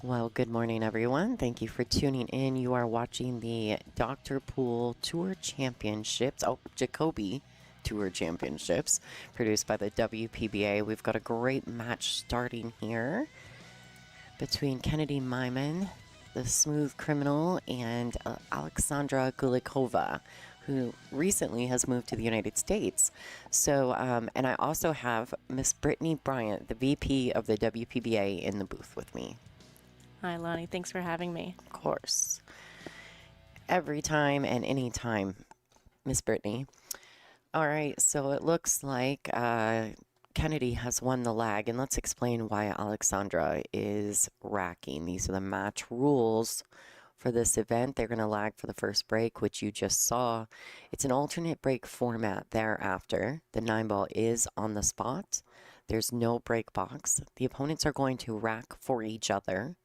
Well, good morning, everyone. Thank you for tuning in. You are watching the Dr. Pool Tour Championships, Jacoby Tour Championships, produced by the WPBA. We've got a great match starting here between Kennedy Meyman, the smooth criminal, and Aleksandra Guleikova, who recently has moved to the United States. So, and I also have Miss Brittany Bryant, the VP of the WPBA, in the booth with me. Hi, Lonnie. Thanks for having me. Of course. Every time and any time, Miss Brittany. All right, so it looks like Kennedy has won the lag, and let's explain why Alexandra is racking. These are the match rules for this event. They're going to lag for the first break, which you just saw. It's an alternate break format thereafter. The 9-ball is on the spot. There's no break box. The opponents are going to rack for each other.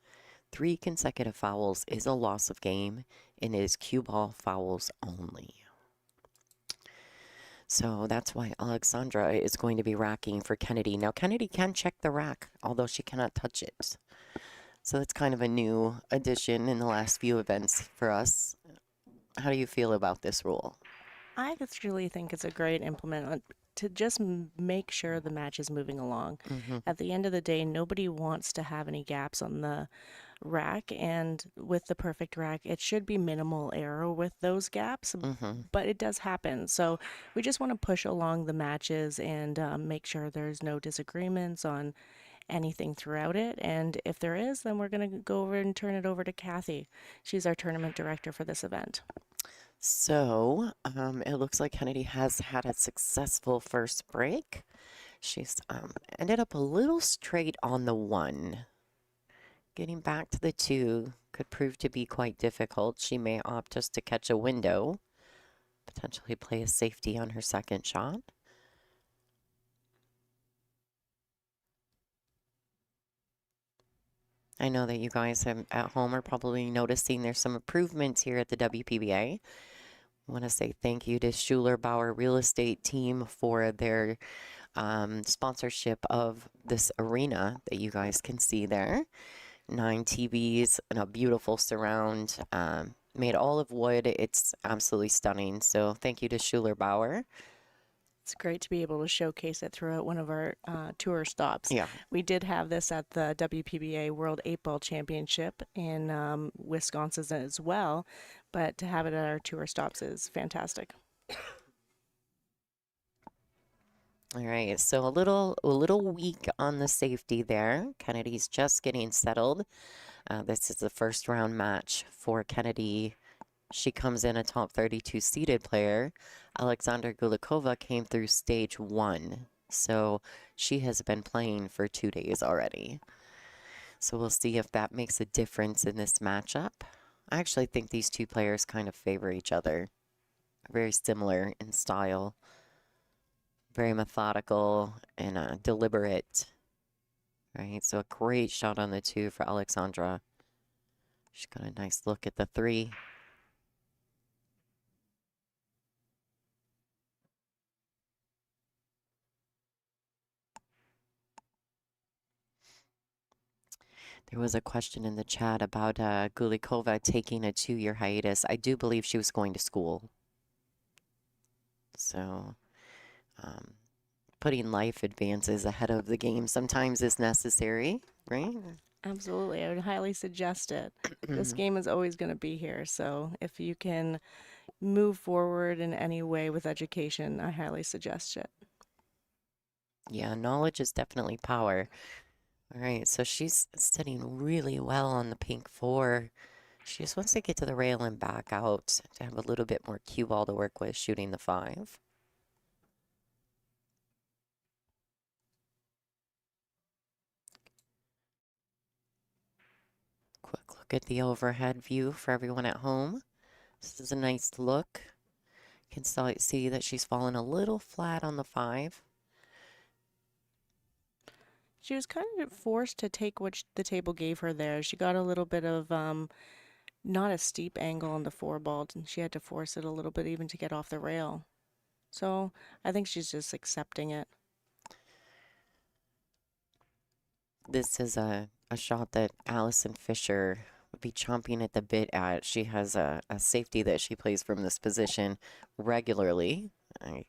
3 consecutive fouls is a loss of game and is cue ball fouls only. So that's why Alexandra is going to be racking for Kennedy. Now, Kennedy can check the rack, although she cannot touch it. So it's kind of a new addition in the last few events for us. How do you feel about this rule? I really think it's a great implement to just make sure the match is moving along. At the end of the day, nobody wants to have any gaps on the rack, and with the perfect rack, it should be minimal error with those gaps, but it does happen. So we just want to push along the matches and make sure there's no disagreements on anything throughout it. And if there is, then we're going to go over and turn it over to Kathy. She's our tournament director for this event. So it looks like Kennedy has had a successful first break. She's ended up a little straight on the 1. Getting back to the 2 could prove to be quite difficult. She may opt just to catch a window, potentially play a safety on her second shot. I know that you guys at home are probably noticing there's some improvements here at the WPBA. I want to say thank you to Schuler Bauer Real Estate Team for their sponsorship of this arena that you guys can see there. 9 TVs and a beautiful surround, made all of wood. It's absolutely stunning. So thank you to Schuler Bauer. It's great to be able to showcase it throughout one of our tour stops. Yeah. We did have this at the WPBA World 8-Ball Championship in Wisconsin as well, but to have it at our tour stops is fantastic. All right, so a little weak on the safety there. Kennedy's just getting settled. This is the first round match for Kennedy. She comes in a top 32 seeded player. Aleksandra Guleikova came through stage 1, so she has been playing for 2 days already. So we'll see if that makes a difference in this matchup. I actually think these two players kind of favor each other. Very similar in style. Very methodical and deliberate. Right, so a great shot on the 2 for Aleksandra. She's got a nice look at the 3. There was a question in the chat about Guleikova taking a 2-year hiatus. I do believe she was going to school. So putting life advances ahead of the game sometimes is necessary, right? Absolutely. I would highly suggest it. This game is always going to be here. So if you can move forward in any way with education, I highly suggest it. Yeah, knowledge is definitely power. All right, so she's sitting really well on the pink 4. She just wants to get to the rail and back out to have a little bit more cue ball to work with shooting the 5. Quick look at the overhead view for everyone at home. This is a nice look. You can see that she's fallen a little flat on the 5. She was kind of forced to take what the table gave her there. She got a little bit of not a steep angle on the 4 ball, and she had to force it a little bit even to get off the rail. So I think she's just accepting it. This is a shot that Allison Fisher would be chomping at the bit at. She has a safety that she plays from this position regularly. I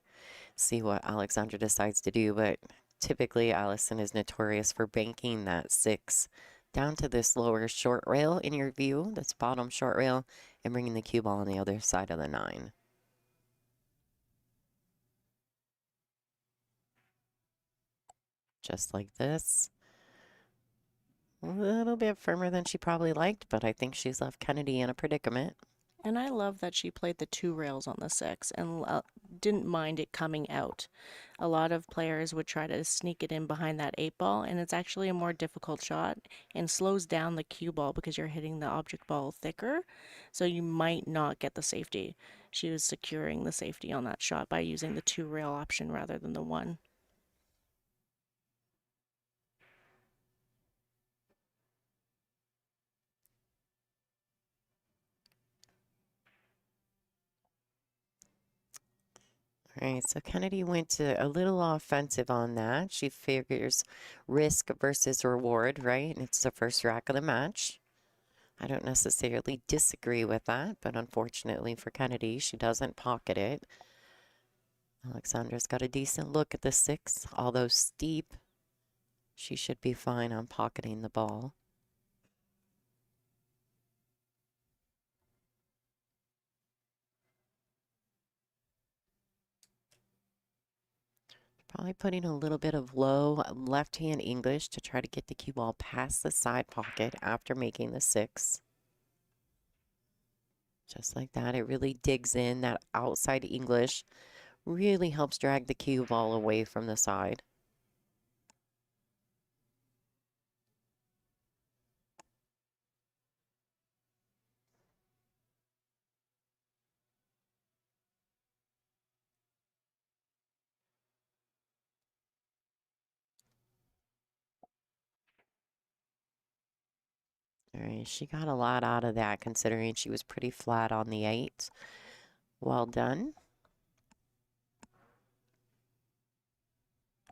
see what Alexandra decides to do, but typically Allison is notorious for banking that 6 down to this lower short rail in your view, this bottom short rail, and bringing the cue ball on the other side of the 9. Just like this. A little bit firmer than she probably liked, but I think she's left Kennedy in a predicament. And I love that she played the 2 rails on the 6 and didn't mind it coming out. A lot of players would try to sneak it in behind that 8 ball, and it's actually a more difficult shot and slows down the cue ball because you're hitting the object ball thicker, so you might not get the safety. She was securing the safety on that shot by using the 2 rail option rather than the 1. All right, so Kennedy went to a little offensive on that. She figures risk versus reward, right? And it's the first rack of the match. I don't necessarily disagree with that, but unfortunately for Kennedy, she doesn't pocket it. Alexandra's got a decent look at the 6, although steep. She should be fine on pocketing the ball. Probably putting a little bit of low left-hand English to try to get the cue ball past the side pocket after making the 6. Just like that, it really digs in. That outside English really helps drag the cue ball away from the side. All right, she got a lot out of that considering she was pretty flat on the 8. Well done.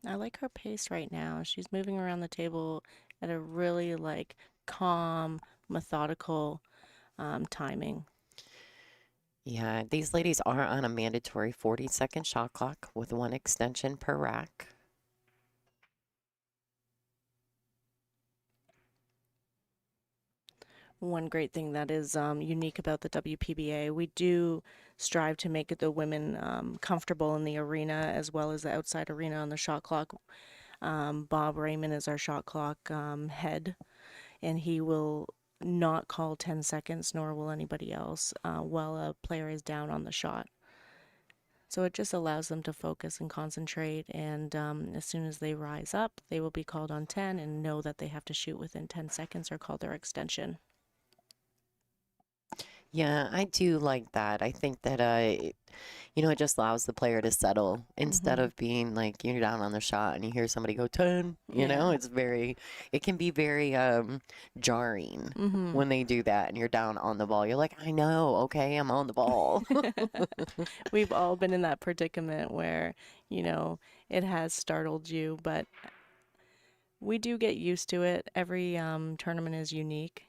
I like her pace right now. She's moving around the table at a really calm, methodical timing. Yeah, these ladies are on a mandatory 40-second shot clock with 1 extension per rack. One great thing that is unique about the WPBA, we do strive to make the women comfortable in the arena as well as the outside arena on the shot clock. Bob Raymond is our shot clock head, and he will not call 10 seconds, nor will anybody else, while a player is down on the shot. So it just allows them to focus and concentrate, and as soon as they rise up, they will be called on 10 and know that they have to shoot within 10 seconds or call their extension. Yeah, I do like that. I think that, it just allows the player to settle instead of being like you're down on the shot and you hear somebody go 10, Yeah. it can be very jarring when they do that and you're down on the ball. You're like, I know, okay, I'm on the ball. We've all been in that predicament where, it has startled you, but we do get used to it. Every tournament is unique.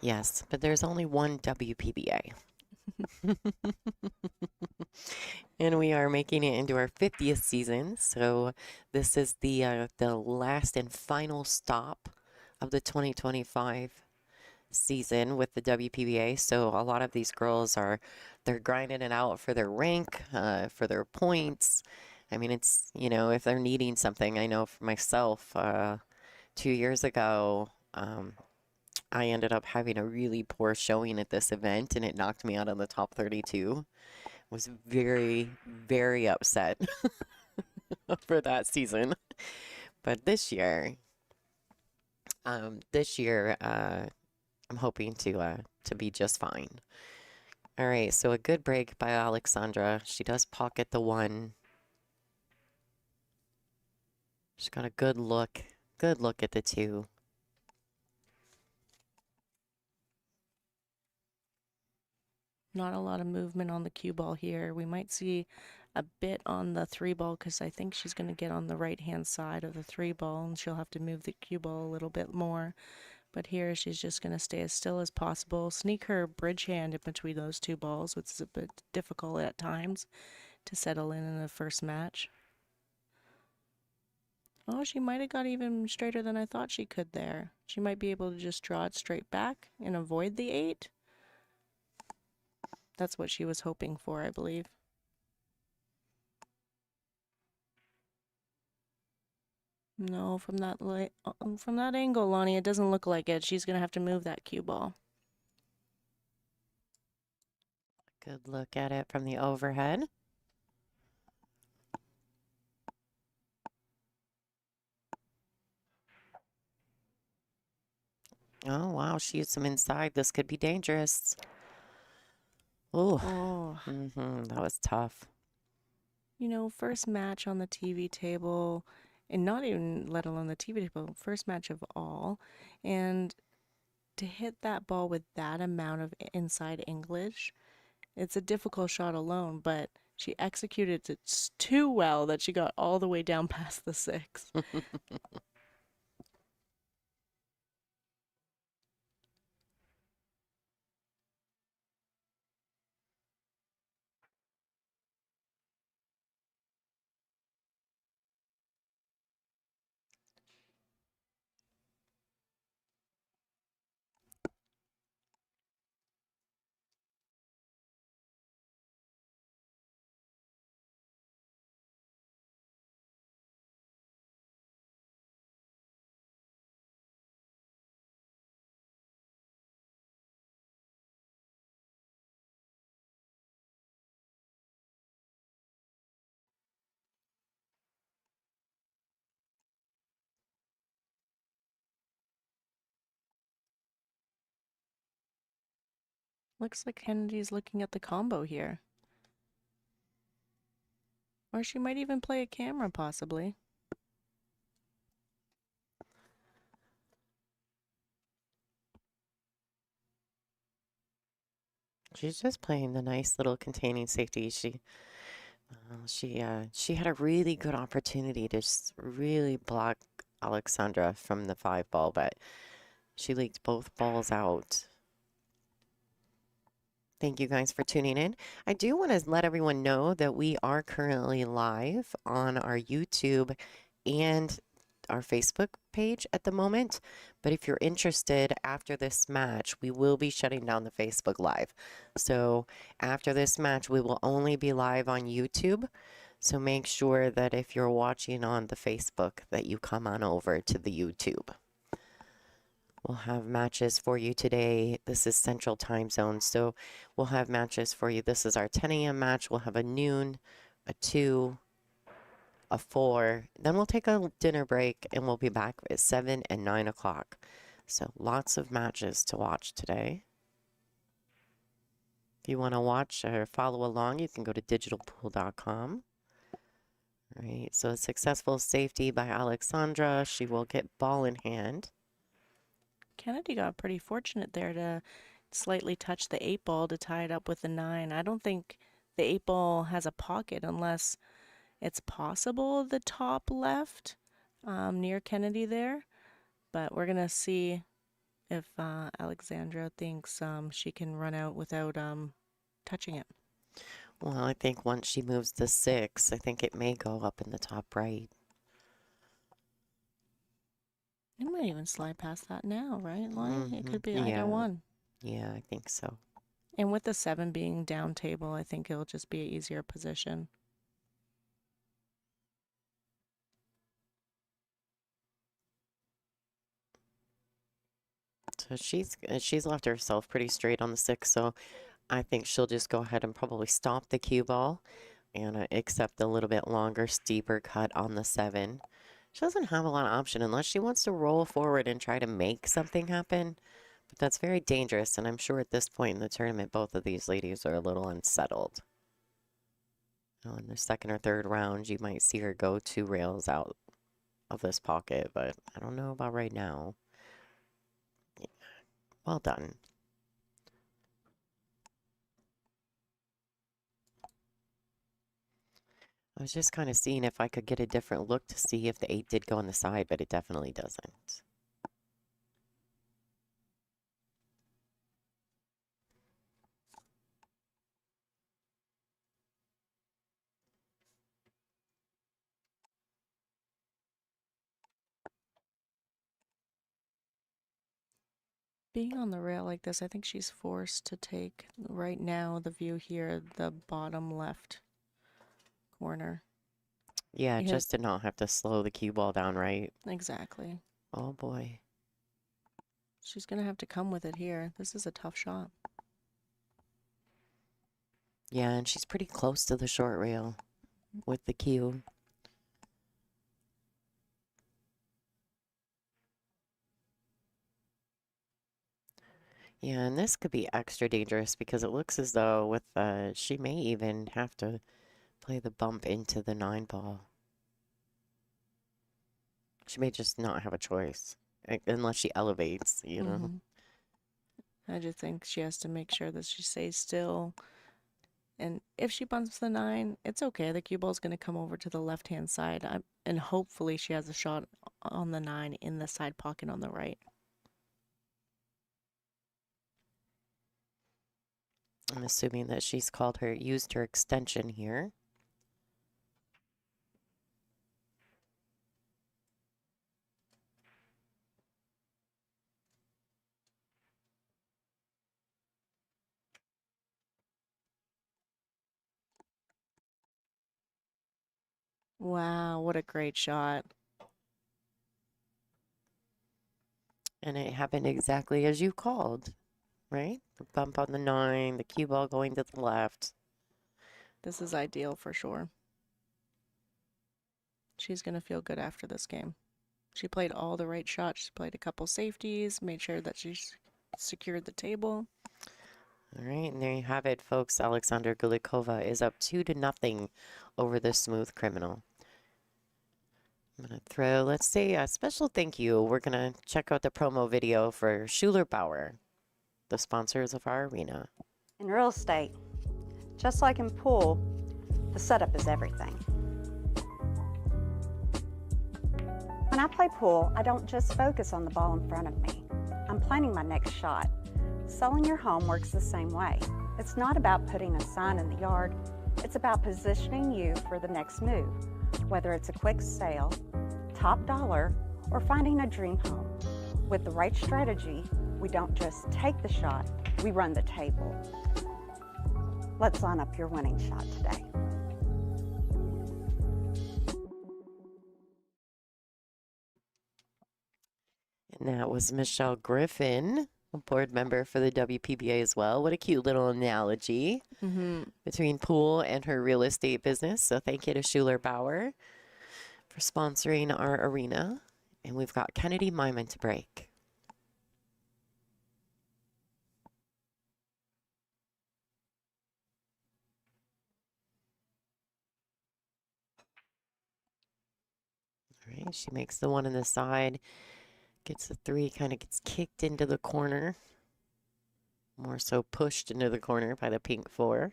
Yes, but there's only one WPBA. And we are making it into our 50th season. So this is the last and final stop of the 2025 season with the WPBA. So a lot of these girls they're grinding it out for their rank, for their points. I mean, it's, if they're needing something, I know for myself, 2 years ago, I ended up having a really poor showing at this event and it knocked me out of the top 32. Was very, very upset for that season. But I'm hoping to be just fine. All right, so a good break by Aleksandra. She does pocket the 1. She's got a good look at the 2. Not a lot of movement on the cue ball here. We might see a bit on the 3 ball because I think she's going to get on the right-hand side of the 3 ball and she'll have to move the cue ball a little bit more. But here she's just going to stay as still as possible, sneak her bridge hand in between those 2 balls, which is a bit difficult at times to settle in the first match. Oh, she might have got even straighter than I thought she could there. She might be able to just draw it straight back and avoid the 8. That's what she was hoping for, I believe. No, from that angle, Lonnie, it doesn't look like it. She's going to have to move that cue ball. Good look at it from the overhead. Oh, wow. She used some inside. This could be dangerous. Ooh. Oh. That was tough. You know, first match on the TV table, and not even let alone the TV table, first match of all. And to hit that ball with that amount of inside English, it's a difficult shot alone, but she executed it too well that she got all the way down past the 6. Looks like Kennedy's looking at the combo here. Or she might even play a camera, possibly. She's just playing the nice little containing safety. She had a really good opportunity to just really block Aleksandra from the 5 ball, but she leaked both balls out. Thank you guys for tuning in. I do want to let everyone know that we are currently live on our YouTube and our Facebook page at the moment. But if you're interested, after this match, we will be shutting down the Facebook Live. So after this match, we will only be live on YouTube. So make sure that if you're watching on the Facebook, that you come on over to the YouTube. We'll have matches for you today. This is Central Time Zone, so we'll have matches for you. This is our 10 a.m. match. We'll have a noon, a 2, a 4. Then we'll take a dinner break, and we'll be back at 7 and 9 o'clock. So lots of matches to watch today. If you want to watch or follow along, you can go to digitalpool.com. All right, so a successful safety by Aleksandra. She will get ball in hand. Kennedy got pretty fortunate there to slightly touch the 8 ball to tie it up with the 9. I don't think the 8 ball has a pocket unless it's possible the top left near Kennedy there. But we're going to see if Alexandra thinks she can run out without touching it. Well, I think once she moves the 6, I think it may go up in the top right. It might even slide past that now, right, Lonnie? It could be either one. Yeah, I think so. And with the 7 being down table, I think it'll just be an easier position. So she's left herself pretty straight on the 6, so I think she'll just go ahead and probably stop the cue ball and accept a little bit longer, steeper cut on the 7. She doesn't have a lot of option unless she wants to roll forward and try to make something happen. But that's very dangerous, and I'm sure at this point in the tournament, both of these ladies are a little unsettled. Well, in the second or third round, you might see her go 2 rails out of this pocket, but I don't know about right now. Yeah. Well done. I was just kind of seeing if I could get a different look to see if the 8 did go on the side, but it definitely doesn't. Being on the rail like this, I think she's forced to take, right now, the view here, the bottom left corner. Yeah, Because, just to not have to slow the cue ball down, right? exactly. Oh boy. She's going to have to come with it here. This is a tough shot. Yeah, and she's pretty close to the short rail with the cue. Yeah, and this could be extra dangerous because it looks as though with she may even have to play the bump into the 9 ball. She may just not have a choice unless she elevates, you know. I just think she has to make sure that she stays still. And if she bumps the 9, it's okay. The cue ball's going to come over to the left-hand side. And hopefully she has a shot on the 9 in the side pocket on the right. I'm assuming that she's used her extension here. Wow, what a great shot. And it happened exactly as you called, right? The bump on the 9, the cue ball going to the left. This is ideal for sure. She's going to feel good after this game. She played all the right shots. She played a couple safeties, made sure that she secured the table. All right, and there you have it, folks. Aleksandra Guleikova is up 2-0 over the Smooth Criminal. I'm going to throw, let's say, a special thank you. We're going to check out the promo video for Schuler Bauer, the sponsors of our arena. In real estate, just like in pool, the setup is everything. When I play pool, I don't just focus on the ball in front of me. I'm planning my next shot. Selling your home works the same way. It's not about putting a sign in the yard. It's about positioning you for the next move, whether it's a quick sale, top dollar, or finding a dream home. With the right strategy, we don't just take the shot, we run the table. Let's line up your winning shot today. And that was Michelle Griffin, a board member for the WPBA as well. What a cute little analogy between pool and her real estate business. So thank you to Schuler Bauer for sponsoring our arena. And we've got Kennedy Meyman to break. All right, she makes the 1 on the side, gets the 3, kind of gets kicked into the corner. More so pushed into the corner by the pink 4.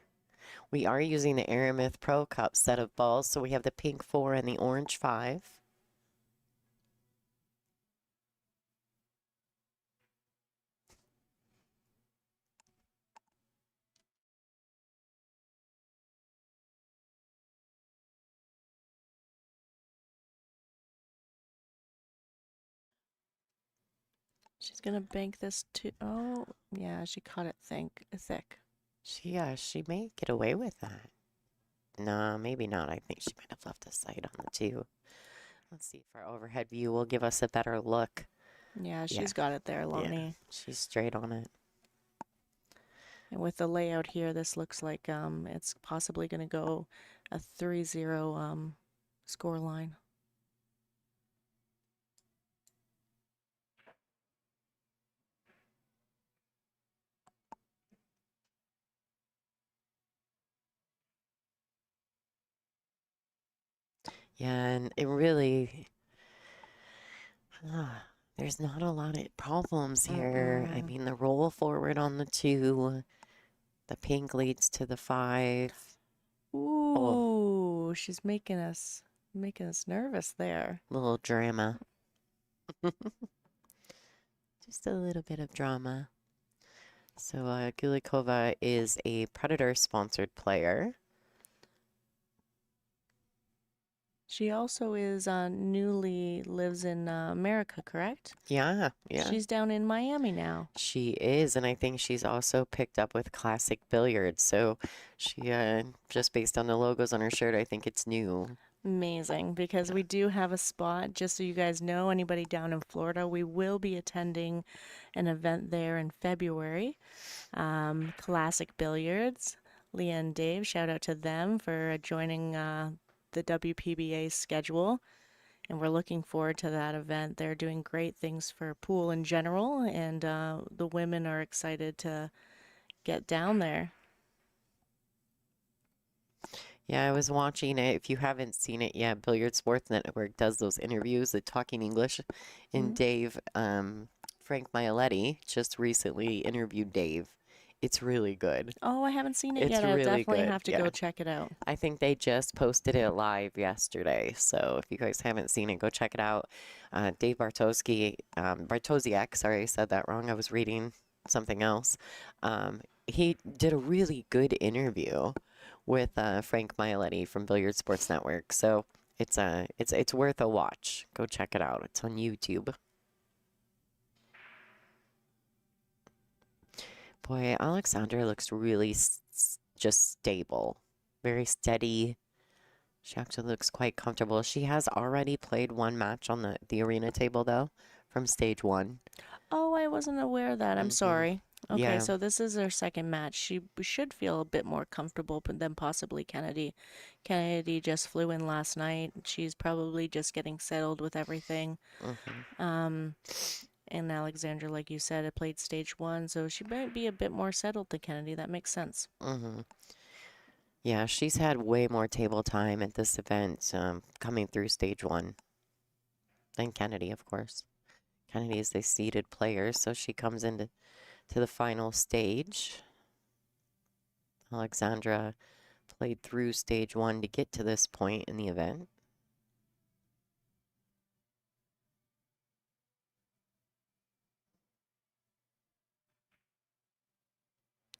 We are using the Aramith Pro Cup set of balls, so we have the pink 4 and the orange 5. She's going to bank this too. Oh, yeah, she caught it thick. She may get away with that. No, maybe not. I think she might have left a sight on the 2. Let's see if our overhead view will give us a better look. Yeah, she's got it there, Lonnie. Yeah, she's straight on it. And with the layout here, this looks like it's possibly going to go a 3-0 score line. Yeah, and it really, there's not a lot of problems here. I mean, the roll forward on the 2, the pink leads to the 5. Ooh, Oh, she's making us nervous there. Little drama. Just a little bit of drama. So Guleikova is a Predator-sponsored player. She also is newly lives in America, correct? Yeah. She's down in Miami now. She is, and I think she's also picked up with Classic Billiards. So she, just based on the logos on her shirt, I think it's new. Amazing, because we do have a spot, just so you guys know, anybody down in Florida, we will be attending an event there in February. Classic Billiards, Leah and Dave, shout out to them for joining the WPBA schedule. And we're looking forward to that event. They're doing great things for pool in general, and the women are excited to get down there. Yeah, I was watching it. If you haven't seen it yet, Billiard Sports Network does those interviews, the Talking English, and Dave, Frank Maialetti just recently interviewed Dave. It's really good. Oh, I haven't seen it It's yet. I'll really definitely good, have to go check it out. I think they just posted it live yesterday. So if you guys haven't seen it, go check it out. Dave Bartosiak, sorry, I said that wrong. I was reading something else. He did a really good interview with Frank Maialetti from Billiard Sports Network. So it's worth a watch. Go check it out. It's on YouTube. Boy, Alexandra looks really just stable, very steady. She actually looks quite comfortable. She has already played one match on the arena table, though, from stage 1. Oh, I wasn't aware of that. I'm sorry. Okay, Yeah. so this is her second match. She should feel a bit more comfortable than possibly Kennedy. Kennedy just flew in last night. She's probably just getting settled with everything. And Alexandra, like you said, had played stage 1, so she might be a bit more settled than Kennedy. That makes sense. Yeah, she's had way more table time at this event, coming through stage 1 than Kennedy, of course. Kennedy is a seeded player, so she comes into the final stage. Alexandra played through stage 1 to get to this point in the event.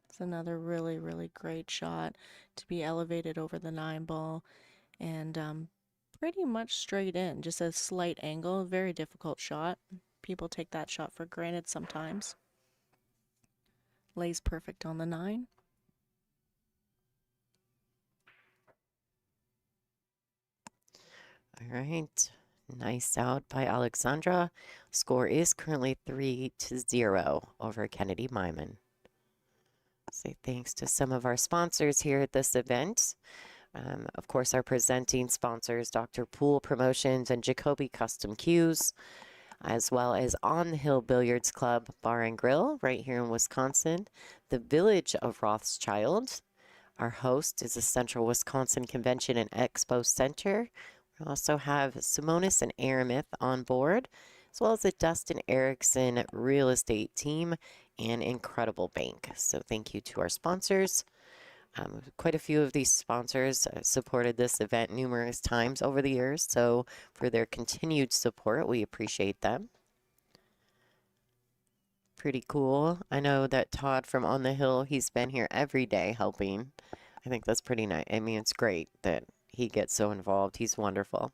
It's another really, really great shot to be elevated over the 9 ball and pretty much straight in, just a slight angle. Very difficult shot. People take that shot for granted sometimes. Lays perfect on the 9. All right. Nice out by Alexandra. Score is currently 3-0 over Kennedy Meyman. Say thanks to some of our sponsors here at this event. Of course, our presenting sponsors, Dr. Pool Promotions and Jacoby Custom Cues, as well as On the Hill Billiards Club Bar and Grill right here in Wisconsin, the Village of Rothschild. Our host is the Central Wisconsin Convention and Expo Center. We also have Simonis and Aramith on board, as well as the Dustin Erickson Real Estate Team and Incredible Bank. So thank you to our sponsors. Quite a few of these sponsors supported this event numerous times over the years, so for their continued support, we appreciate them. Pretty cool. I know that Todd from On the Hill, he's been here every day helping. I think that's pretty nice. I mean, it's great that he gets so involved. He's wonderful.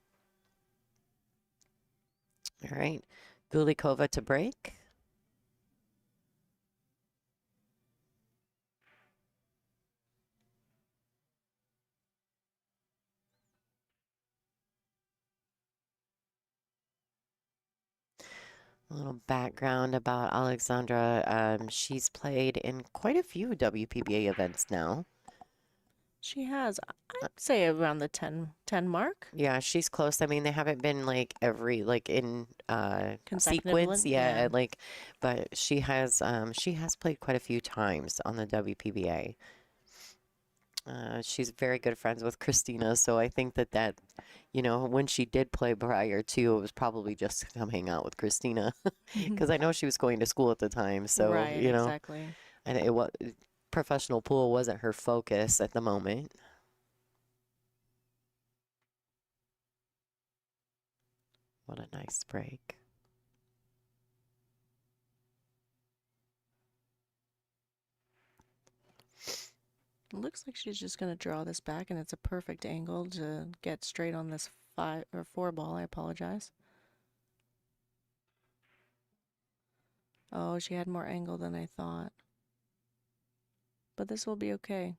All right, Guleikova to break. A little background about Alexandra. She's played in quite a few WPBA events now. She has, I'd say, around the 10 mark. Yeah, she's close. I mean, they haven't been like in sequence, yeah. but she has played quite a few times on the WPBA. She's very good friends with Christina, so I think that when she did play prior to, it was probably just to come hang out with Christina, because I know she was going to school at the time. So right, exactly. And professional pool wasn't her focus at the moment. What a nice break. It looks like she's just going to draw this back, and it's a perfect angle to get straight on this 5 or 4 ball. I apologize. Oh, she had more angle than I thought. But this will be okay.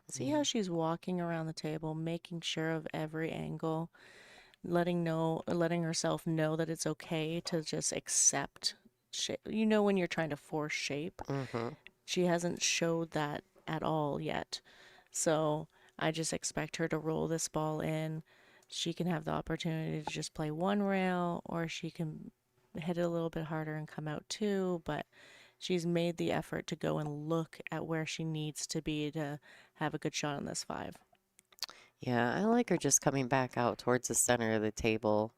See how she's walking around the table, making sure of every angle, letting herself know that it's okay to just accept shape. You know, when you're trying to force shape, she hasn't showed that at all yet. So I just expect her to roll this ball in. She can have the opportunity to just play one rail, or she can hit it a little bit harder and come out 2, but she's made the effort to go and look at where she needs to be to have a good shot on this 5. Yeah, I like her just coming back out towards the center of the table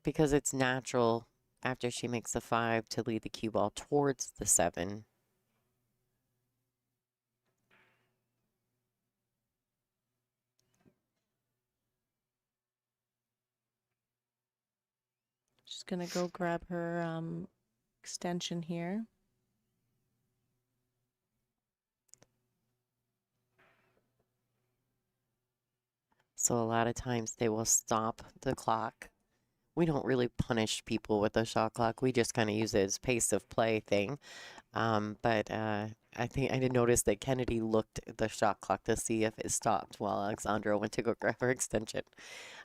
because it's natural after she makes the 5 to lead the cue ball towards the 7. She's gonna go grab her extension here. So a lot of times they will stop the clock. We don't really punish people with the shot clock. We just kind of use it as pace of play thing. But I think I did notice that Kennedy looked at the shot clock to see if it stopped while Aleksandra went to go grab her extension.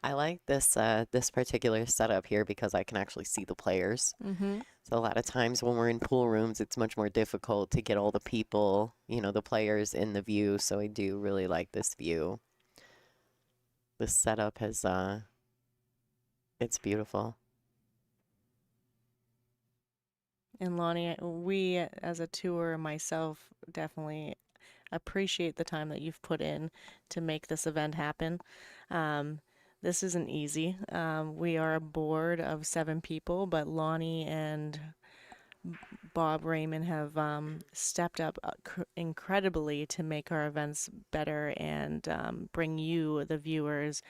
I like this this particular setup here because I can actually see the players. So a lot of times when we're in pool rooms, it's much more difficult to get all the people, you know, the players in the view. So I do really like this view. This setup has, it's beautiful. And Lonnie, we as a tour, myself, definitely appreciate the time that you've put in to make this event happen. This isn't easy. We are a board of 7 people, but Lonnie and Bob Raymond have stepped up incredibly to make our events better and bring you, the viewers,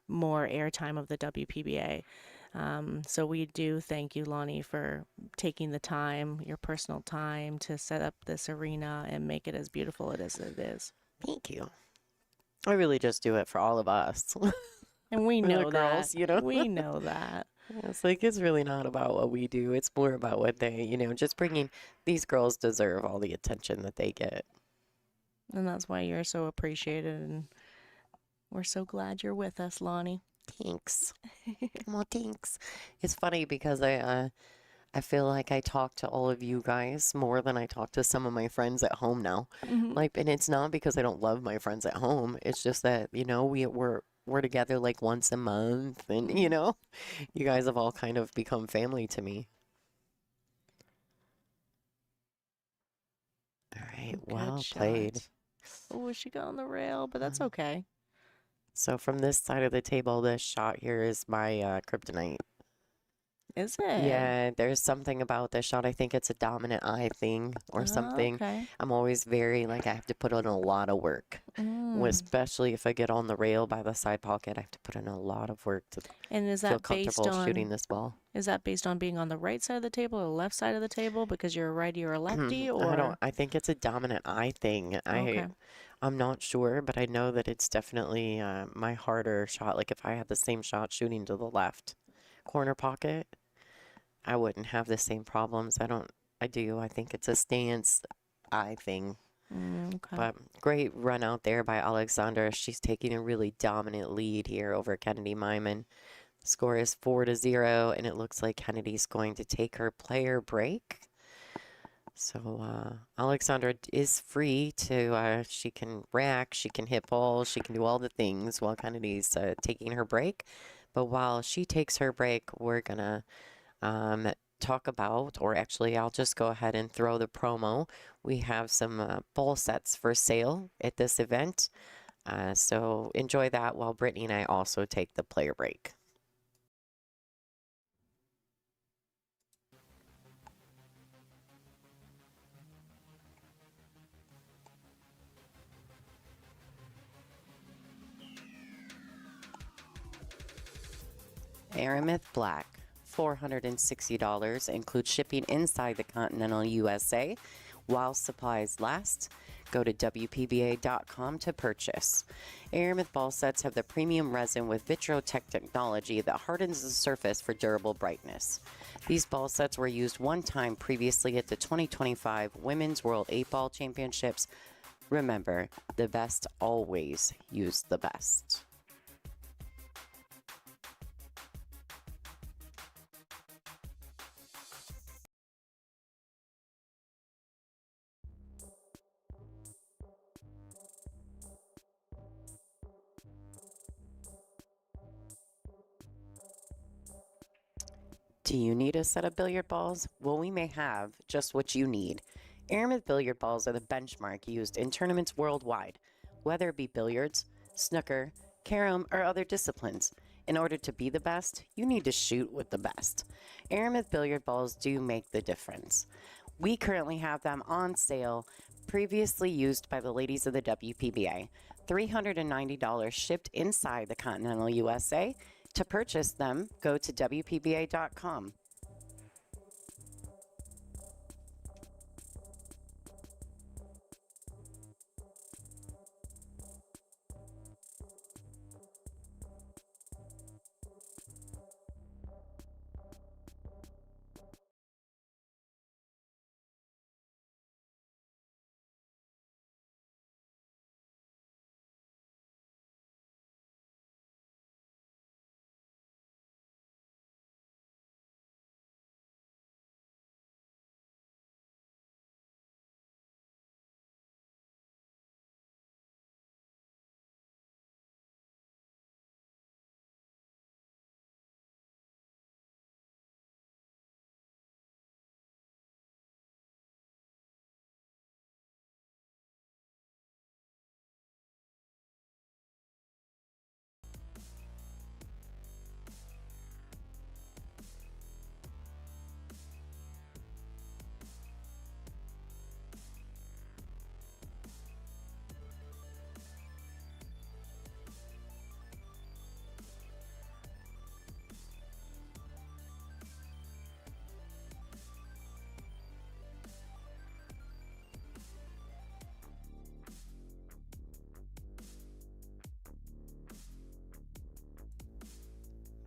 more airtime of the WPBA. So we do thank you, Lonnie, for taking the time, your personal time, to set up this arena and make it as beautiful as it is. Thank you. I really just do it for all of us. And we We're know the girls, that. you know? We know that. It's like, it's really not about what we do. It's more about what they, you know, just bringing, these girls deserve all the attention that they get. And that's why you're so appreciated. And we're so glad you're with us, Lonnie. Thanks. Well, thanks. It's funny because I feel like I talk to all of you guys more than I talk to some of my friends at home now. Like, and it's not because I don't love my friends at home. It's just that, you know, we're together like once a month, and you know, you guys have all kind of become family to me. All right, well played. Oh, she got on the rail, but that's okay. So from this side of the table, this shot here is my kryptonite. Is it? Yeah, there's something about this shot. I think it's a dominant eye thing or something. Okay. I'm always very, like, I have to put in a lot of work. Especially if I get on the rail by the side pocket, I have to put in a lot of work to And is feel that based comfortable shooting this ball. Is that based on being on the right side of the table or the left side of the table because you're a righty or a lefty, or? I think it's a dominant eye thing. Okay. I'm not sure, but I know that it's definitely my harder shot. Like if I had the same shot shooting to the left corner pocket, I wouldn't have the same problems. I think it's a stance eye thing. Okay. But great run out there by Aleksandra. She's taking a really dominant lead here over Kennedy Meyman. The score is 4-0, and it looks like Kennedy's going to take her player break. So Aleksandra is free to, she can rack, she can hit balls, she can do all the things while Kennedy's taking her break. But while she takes her break, we're going to talk about, or actually I'll just go ahead and throw the promo. We have some ball sets for sale at this event. So enjoy that while Brittany and I also take the player break. Aramith Black, $460, includes shipping inside the continental USA while supplies last. Go to WPBA.com to purchase. Aramith ball sets have the premium resin with Vitrotech technology that hardens the surface for durable brightness. These ball sets were used one time previously at the 2025 Women's World 8-Ball Championships. Remember, the best always use the best. Do you need a set of billiard balls? Well, we may have just what you need. Aramith billiard balls are the benchmark used in tournaments worldwide, whether it be billiards, snooker, carom, or other disciplines. In order to be the best, you need to shoot with the best. Aramith billiard balls do make the difference. We currently have them on sale, previously used by the ladies of the WPBA. $390 shipped inside the continental USA. To purchase them, go to WPBA.com.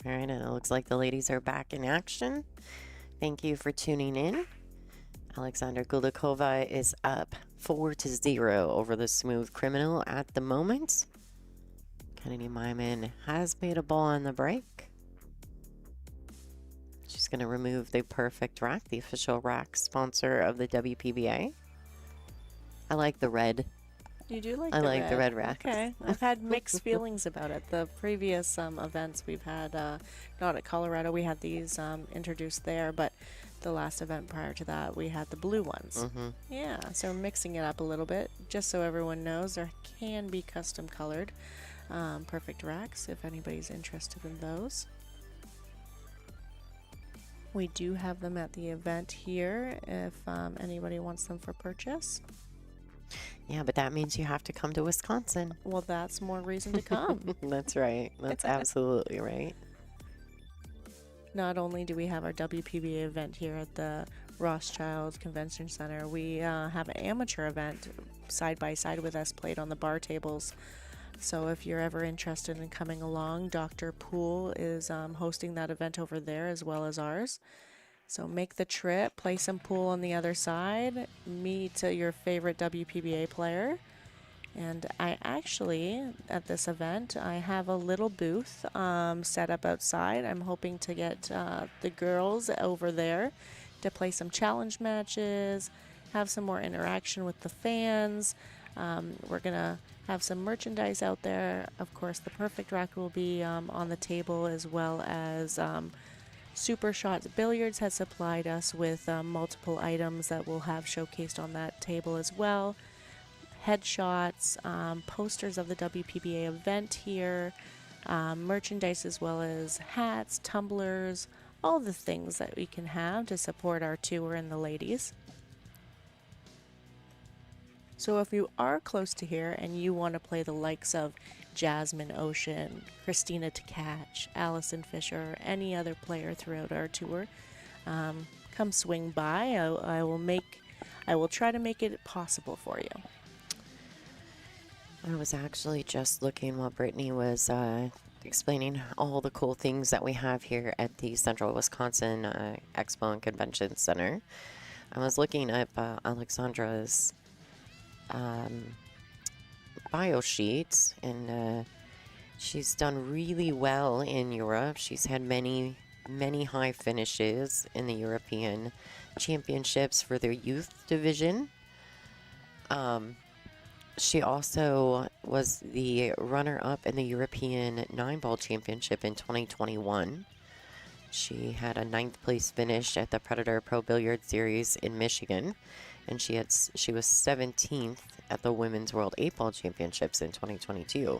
All right, and it looks like the ladies are back in action. Thank you for tuning in. Aleksandra Guleikova is up 4-0 over the Smooth Criminal at the moment. Kennedy Meyman has made a ball on the break. She's going to remove the Perfect Rack, the official rack sponsor of the WPBA. I like the red. You do like I the like red. the red rack. Okay. I've had mixed feelings about it. The previous events we've had, not at Colorado, we had these introduced there, but the last event prior to that, we had the blue ones. Yeah, so mixing it up a little bit, just so everyone knows there can be custom colored perfect racks if anybody's interested in those. We do have them at the event here if anybody wants them for purchase. Yeah, but that means you have to come to Wisconsin. Well, that's more reason to come. That's right. That's absolutely right. Not only do we have our WPBA event here at the Rothschild Convention Center, we have an amateur event side by side with us played on the bar tables. So if you're ever interested in coming along, Dr. Poole is hosting that event over there as well as ours. So make the trip, play some pool on the other side, meet your favorite WPBA player. And I actually, at this event, I have a little booth set up outside. I'm hoping to get the girls over there to play some challenge matches, have some more interaction with the fans. We're going to have some merchandise out there. Of course, the Perfect Rack will be on the table, as well as Super Shots Billiards has supplied us with multiple items that we'll have showcased on that table as well. Headshots, posters of the WPBA event here, merchandise as well as hats, tumblers, all the things that we can have to support our tour and the ladies. So if you are close to here and you want to play the likes of Jasmine Ocean, Christina Tkach, Allison Fisher, or any other player throughout our tour, come swing by. I will try to make it possible for you. I was actually just looking while Brittany was explaining all the cool things that we have here at the Central Wisconsin Expo and Convention Center. I was looking up Aleksandra's bio sheet, and she's done really well in Europe. She's had many high finishes in the European Championships for their youth division. She also was the runner-up in the European 9-Ball Championship in 2021. She had a 9th place finish at the Predator Pro Billiard Series in Michigan, and she was 17th at the Women's World 8-Ball Championships in 2022.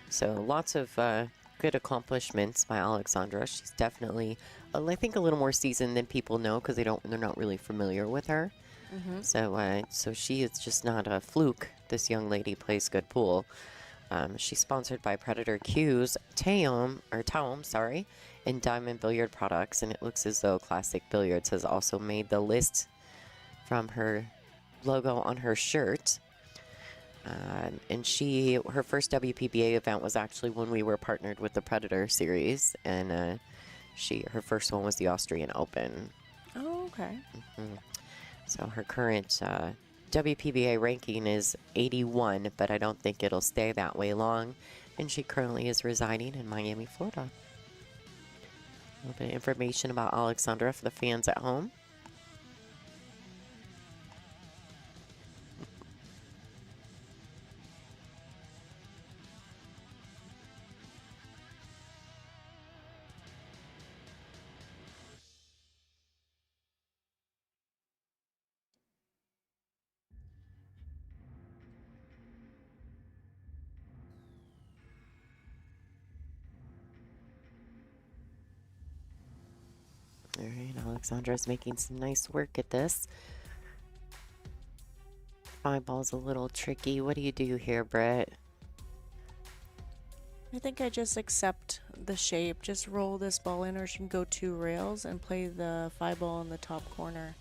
So lots of good accomplishments by Aleksandra. She's definitely, I think, a little more seasoned than people know because they're not really familiar with her. So she is just not a fluke. This young lady plays good pool. She's sponsored by Predator Q's Taum, and Diamond Billiard Products, and it looks as though Classic Billiards has also made the list from her logo on her shirt. And her first WPBA event was actually when we were partnered with the Predator series, and her first one was the Austrian Open. Oh, okay. So her current WPBA ranking is 81, but I don't think it'll stay that way long. And she currently is residing in Miami, Florida. A little bit of information about Aleksandra for the fans at home. All right, Aleksandra's making some nice work at this. 5-ball's a little tricky. What do you do here, Brett? I think I just accept the shape. Just roll this ball in, or she can go 2 rails and play the 5-ball in the top corner.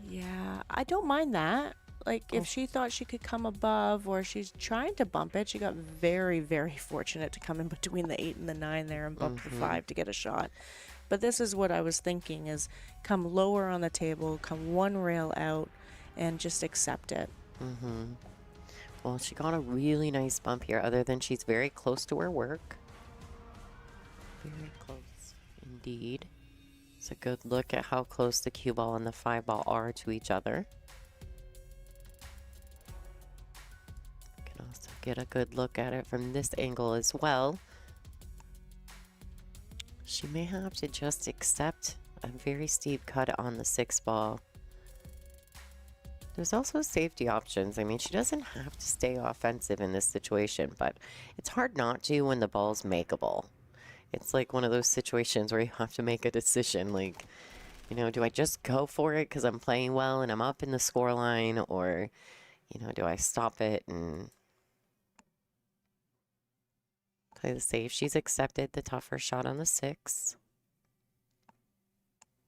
Yeah, I don't mind that. Like, if she thought she could come above, or she's trying to bump it, she got very, very fortunate to come in between the 8 and the 9 there and bump the 5 to get a shot. But this is what I was thinking, is come lower on the table, come 1 rail out, and just accept it. Well, she got a really nice bump here, other than she's very close to her work. Very close indeed. It's a good look at how close the cue ball and the 5-ball are to each other. You can also get a good look at it from this angle as well. She may have to just accept a very steep cut on the 6-ball. There's also safety options. I mean, she doesn't have to stay offensive in this situation, but it's hard not to when the ball's makeable. It's like one of those situations where you have to make a decision, like, do I just go for it because I'm playing well and I'm up in the score line, or, do I stop it and play the safe? She's accepted the tougher shot on the 6.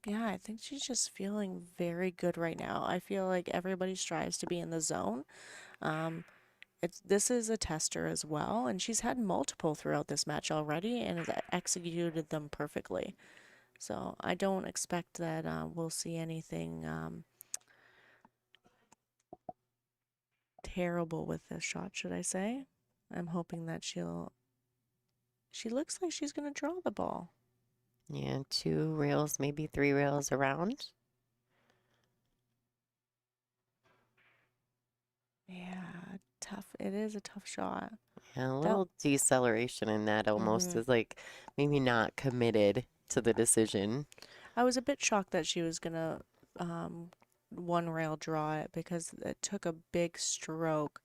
Yeah, I think she's just feeling very good right now. I feel like everybody strives to be in the zone. This is a tester as well, and she's had multiple throughout this match already and has executed them perfectly. So I don't expect that we'll see anything terrible with this shot, should I say. I'm hoping that she looks like she's going to draw the ball. Yeah, 2 rails, maybe 3 rails around. Yeah, tough. It is a tough shot. Yeah, a little deceleration in that almost is like maybe not committed to the decision. I was a bit shocked that she was going to 1 rail draw it, because it took a big stroke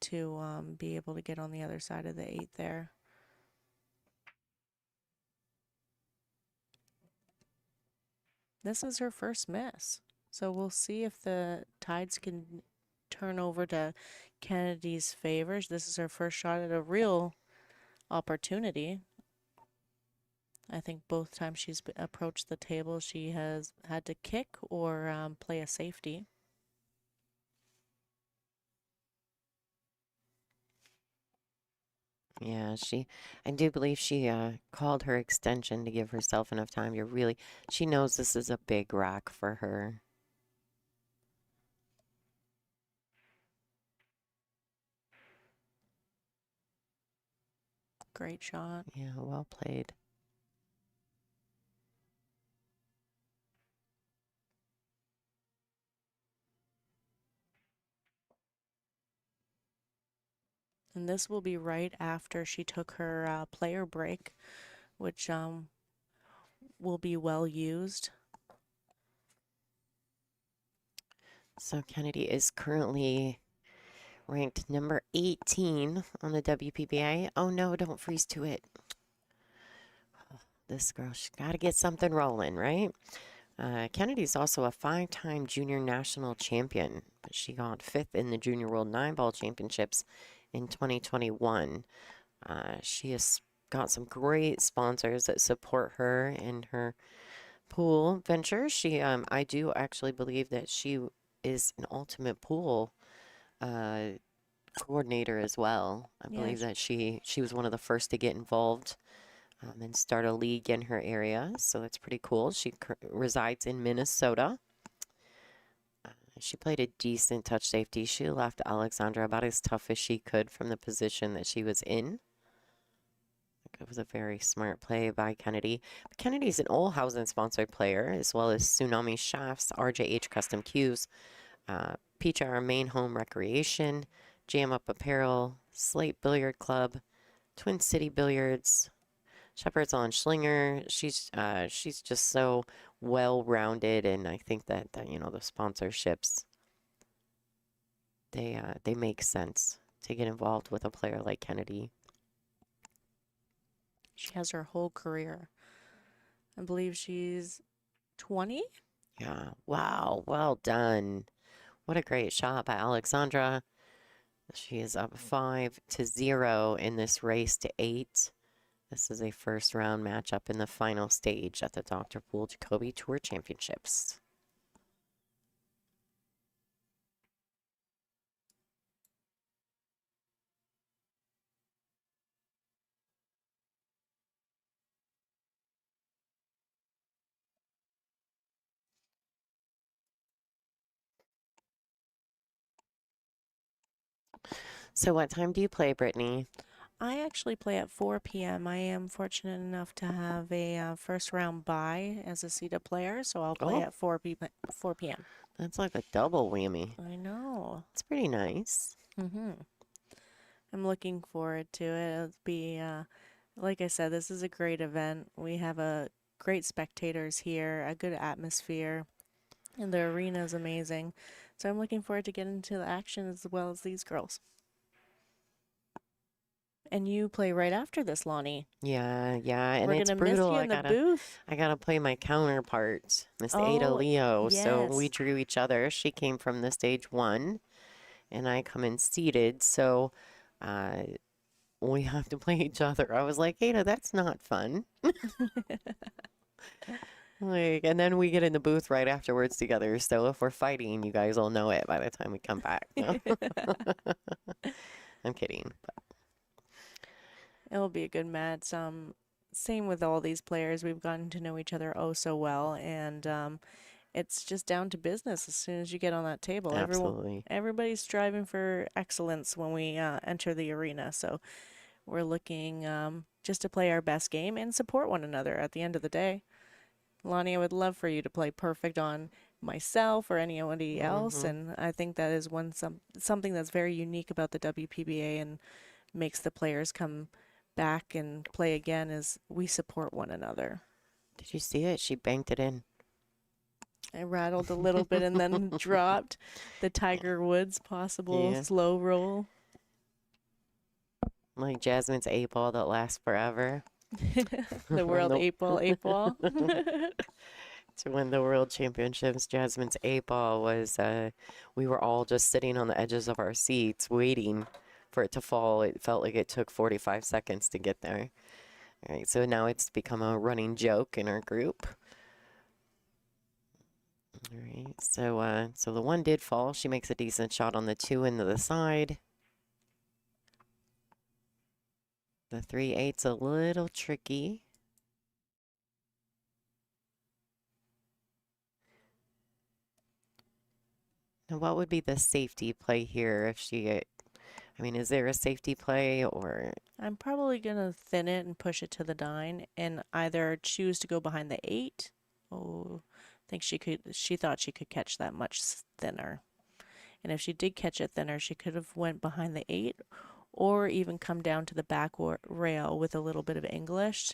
to be able to get on the other side of the 8 there. This is her first miss, so we'll see if the tides can turn over to Kennedy's favor. This is her first shot at a real opportunity. I think both times she's approached the table, she has had to kick or play a safety. Yeah, I do believe she called her extension to give herself enough time to really, she knows this is a big rack for her. Great shot. Yeah, well played. And this will be right after she took her player break, which will be well used. So Kennedy is currently ranked number 18 on the WPBA. Oh no, don't freeze to it. This girl, she's got to get something rolling, right? Kennedy's also a 5-time junior national champion, but she got 5th in the Junior World 9-Ball Championships in 2021. She has got some great sponsors that support her in her pool venture. I do actually believe that she is an ultimate pool coordinator as well. I believe that she was one of the first to get involved and start a league in her area, so that's pretty cool. She resides in Minnesota. She played a decent touch safety. She left Aleksandra about as tough as she could from the position that she was in. It was a very smart play by Kennedy. Kennedy's an Olhausen sponsored player, as well as Tsunami Shafts, RJH Custom Cues, PHR Main Home Recreation, Jam Up Apparel, Slate Billiard Club, Twin City Billiards, Shepherd's on Schlinger. She's just so well-rounded, and I think that the sponsorships they make sense to get involved with a player like Kennedy. She has her whole career. I believe she's 20? Yeah. Wow. Well done. What a great shot by Alexandra. She is up 5-0 in this race to 8. This is a first-round matchup in the final stage at the Dr. Poole Jacoby Tour Championships. So what time do you play, Brittany? I actually play at 4 p.m. I am fortunate enough to have a first round bye as a CETA player, so I'll play at 4 p.m. That's like a double whammy. I know. It's pretty nice. I'm looking forward to it. It'll be, like I said, this is a great event. We have great spectators here, a good atmosphere, and the arena is amazing. So I'm looking forward to getting into the action as well as these girls. And you play right after this, Lonnie. Yeah, and We're it's gonna brutal. miss you in the booth. I gotta play my counterpart, Miss Ada Leo. So we yes. drew each other. She came from the stage 1, and I come in seated. So we have to play each other. I was like, Ada, that's not fun. And then we get in the booth right afterwards together. So if we're fighting, you guys will know it by the time we come back. I'm kidding. But. It'll be a good match. Same with all these players. We've gotten to know each other oh so well, and it's just down to business as soon as you get on that table. Absolutely. Everybody's striving for excellence when we enter the arena. So we're looking just to play our best game and support one another at the end of the day. Lonnie, I would love for you to play perfect on myself or anybody else, and I think that is something that's very unique about the WPBA and makes the players come back and play again is we support one another. Did you see it? She banked it in. I rattled a little bit and then dropped the Tiger Woods possible slow roll. Like Jasmine's 8-ball that lasts forever. The world 8-ball. To win the World Championships, Jasmine's A ball was, we were all just sitting on the edges of our seats waiting for it to fall. It felt like it took 45 seconds to get there. All right, so now it's become a running joke in our group. All right, so the one did fall. She makes a decent shot on the 2 into the side. The 3-8's a little tricky. Now, what would be the safety play here if she, I mean, is there a safety play or? I'm probably going to thin it and push it to the 9 and either choose to go behind the 8. Oh, I think she thought she could catch that much thinner. And if she did catch it thinner, she could have went behind the 8 or even come down to the back rail with a little bit of English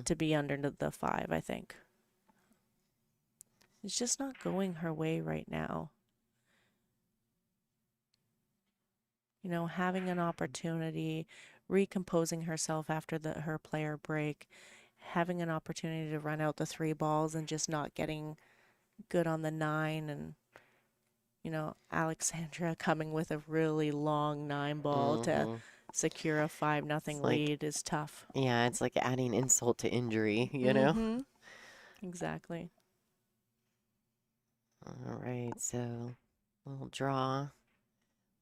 to be under the 5, I think. It's just not going her way right now. You know, having an opportunity, recomposing herself after her player break, having an opportunity to run out the 3 balls and just not getting good on the 9, and you know, Aleksandra coming with a really long 9 ball to secure a 5-0 lead is tough. Yeah, it's like adding insult to injury, you know? Exactly. All right, so we'll draw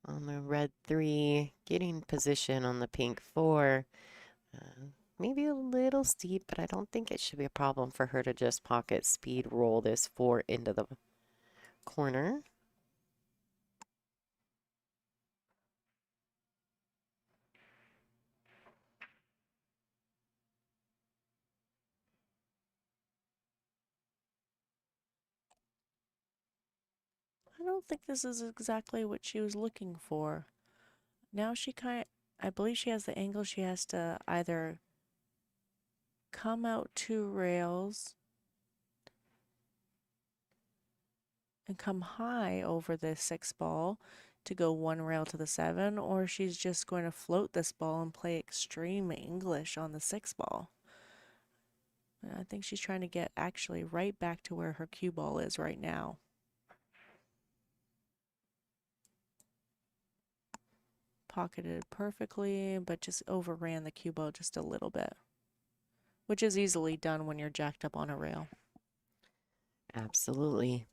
on the red 3, getting position on the pink 4. Maybe a little steep, but I don't think it should be a problem for her to just pocket speed roll this 4 into the corner. I don't think this is exactly what she was looking for. Now I believe she has the angle. She has to either come out 2 rails and come high over the 6 ball to go 1 rail to the 7, or she's just going to float this ball and play extreme English on the 6 ball. And I think she's trying to get actually right back to where her cue ball is right now. Pocketed perfectly, but just overran the cue ball just a little bit, which is easily done when you're jacked up on a rail. Absolutely.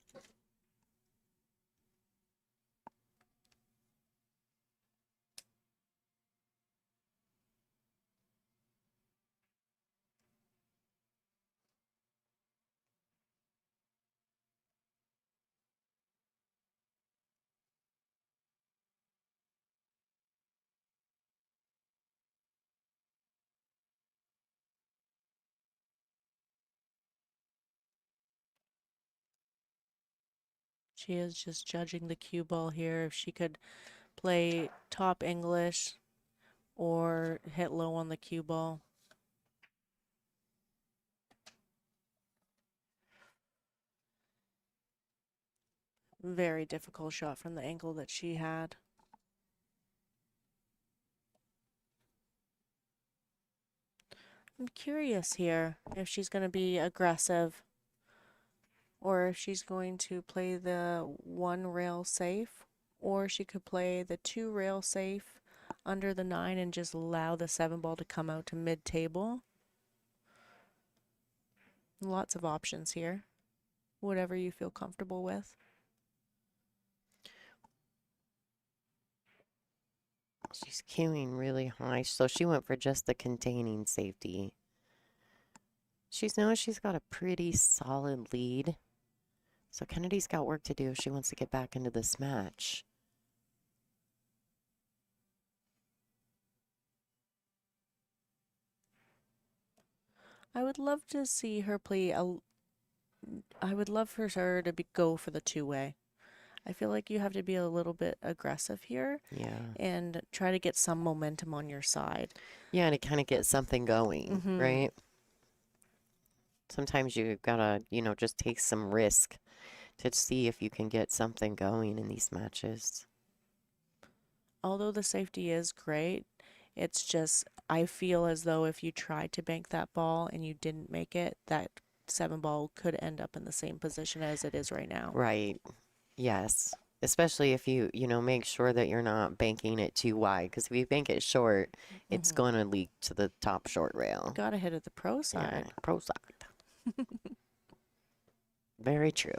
She is just judging the cue ball here. If she could play top English or hit low on the cue ball. Very difficult shot from the angle that she had. I'm curious here if she's going to be aggressive or if she's going to play the 1 rail safe, or she could play the 2 rail safe under the 9 and just allow the 7 ball to come out to mid-table. Lots of options here. Whatever you feel comfortable with. She's queuing really high, so she went for just the containing safety. She's got a pretty solid lead. So Kennedy's got work to do if she wants to get back into this match. I would love to see her play I would love for her to go for the 2-way. I feel like you have to be a little bit aggressive here. Yeah. And try to get some momentum on your side. Yeah, to kind of get something going, right? Sometimes you gotta, just take some risk to see if you can get something going in these matches. Although the safety is great, it's just, I feel as though if you tried to bank that ball and you didn't make it, that seven ball could end up in the same position as it is right now. Right. Yes. Especially if you make sure that you're not banking it too wide. Because if you bank it short, it's going to leak to the top short rail. Gotta hit it the pro Yeah, side. pro side. Very true.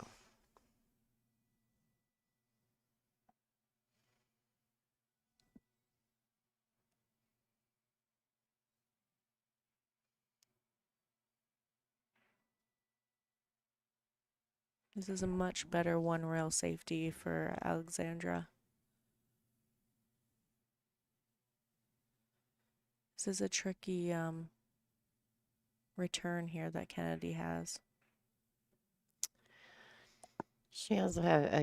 This is a much better one rail safety for Alexandra. This is a tricky return here that Kennedy has. She has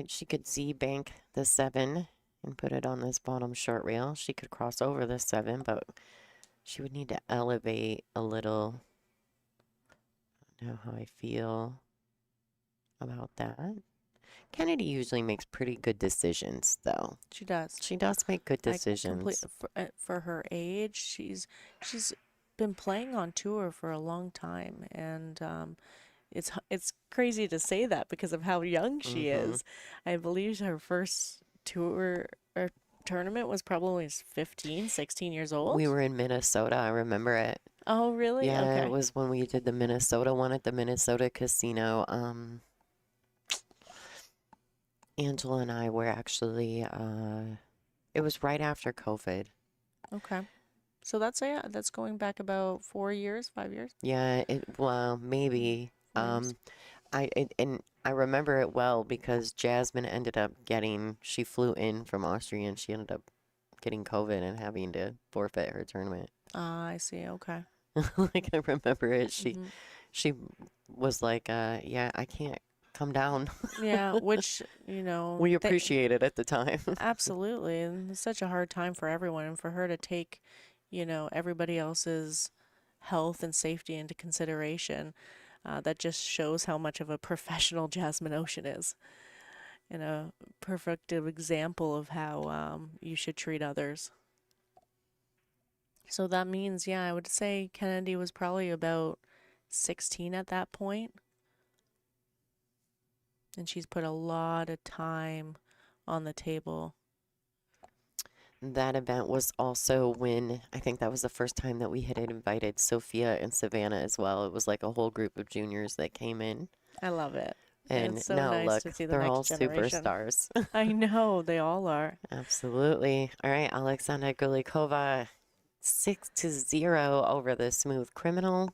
she could Z bank the 7 and put it on this bottom short rail. She could cross over the 7, but she would need to elevate a little. I don't know how I feel about that. Kennedy usually makes pretty good decisions, though. She does. She does make good decisions. For her age, she's been playing on tour for a long time, and it's crazy to say that because of how young she is. I believe her first tour or tournament was probably 15, 16 years old. We were in Minnesota. I remember it. Oh, really? Yeah, okay. It was when we did the Minnesota one at the Minnesota casino. Angela and I were actually, it was right after COVID. Okay. So that's going back about 4 years, 5 years? Yeah, well, maybe. I remember it well because Jasmine ended up she flew in from Austria and she ended up getting COVID and having to forfeit her tournament. Ah, I see. Okay. Like I remember it. She was like, yeah, I can't come down. Yeah, which, we appreciate it at the time. Absolutely. And it's such a hard time for everyone, and for her to take, everybody else's health and safety into consideration. That just shows how much of a professional Jasmine Ocean is, and a perfect example of how you should treat others. So that means, yeah, I would say Kennedy was probably about 16 at that point. And she's put a lot of time on the table. That event was also when I think that was the first time that we had invited Sophia and Savannah as well. It was like a whole group of juniors that came in. I love it. And it's so now nice look, to see the they're next all generation. superstars. I know, they all are. Absolutely. All right, Aleksandra Guleikova, 6-0 over the Smooth Criminal.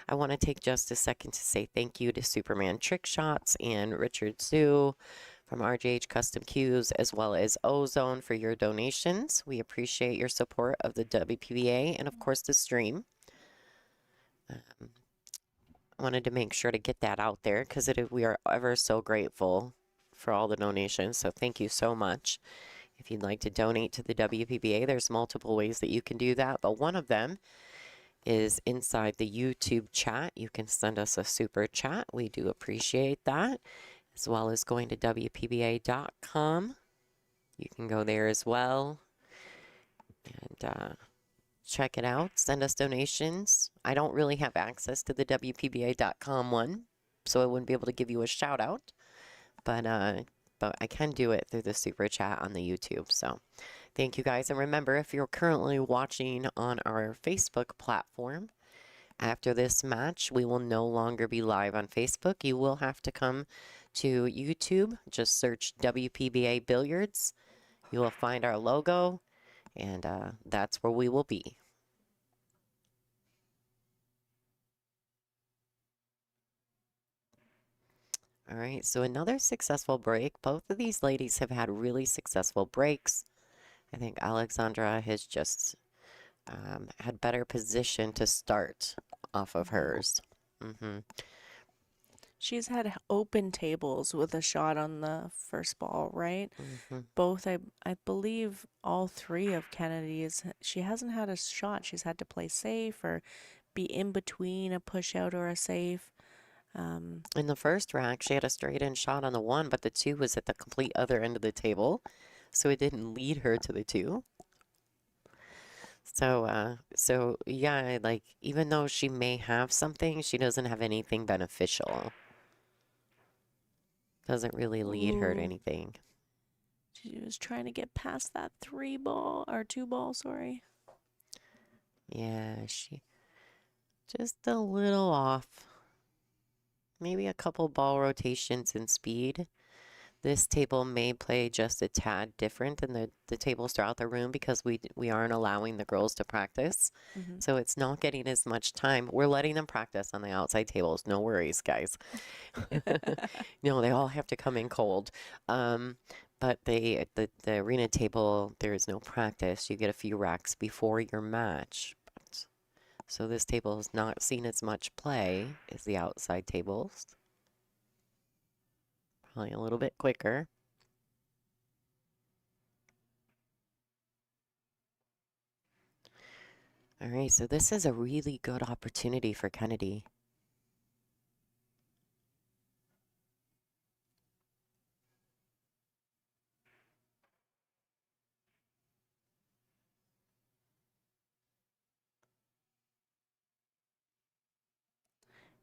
I want to take just a second to say thank you to Superman Trick Shots and Richard Sue from RJH Custom Cues, as well as Ozone for your donations. We appreciate your support of the WPBA and, of course, the stream. I wanted to make sure to get that out there because we are ever so grateful for all the donations. So thank you so much. If you'd like to donate to the WPBA, there's multiple ways that you can do that, but one of them is inside the YouTube chat. You can send us a super chat. We do appreciate that, as well as going to WPBA.com. You can go there as well and check it out. Send us donations. I don't really have access to the WPBA.com one, so I wouldn't be able to give you a shout out, but I can do it through the super chat on the YouTube. So thank you guys. And remember, if you're currently watching on our Facebook platform, after this match, we will no longer be live on Facebook. You will have to come to YouTube. Just search WPBA Billiards. You will find our logo, and that's where we will be. All right, so another successful break. Both of these ladies have had really successful breaks. I think Alexandra has just had better position to start off of hers. She's had open tables with a shot on the first ball, right? Both, I believe all three of Kennedy's, she hasn't had a shot. She's had to play safe or be in between a push out or a safe. In the first rack, she had a straight-in shot on the 1, but the 2 was at the complete other end of the table, so it didn't lead her to the 2. So yeah, like even though she may have something, she doesn't have anything beneficial. Doesn't really lead her to Ooh, anything. she was trying to get past that 3 ball or 2 ball, sorry. Yeah, she just a little off. Maybe a couple ball rotations in speed. This table may play just a tad different than the tables throughout the room because we aren't allowing the girls to practice. Hmm. So it's not getting as much time. We're letting them practice on the outside tables. No worries, guys. No, they all have to come in cold. But the arena table, there is no practice. You get a few racks before your match. So this table is not seen as much play as the outside tables. Probably a little bit quicker. All right, so this is a really good opportunity for Kennedy.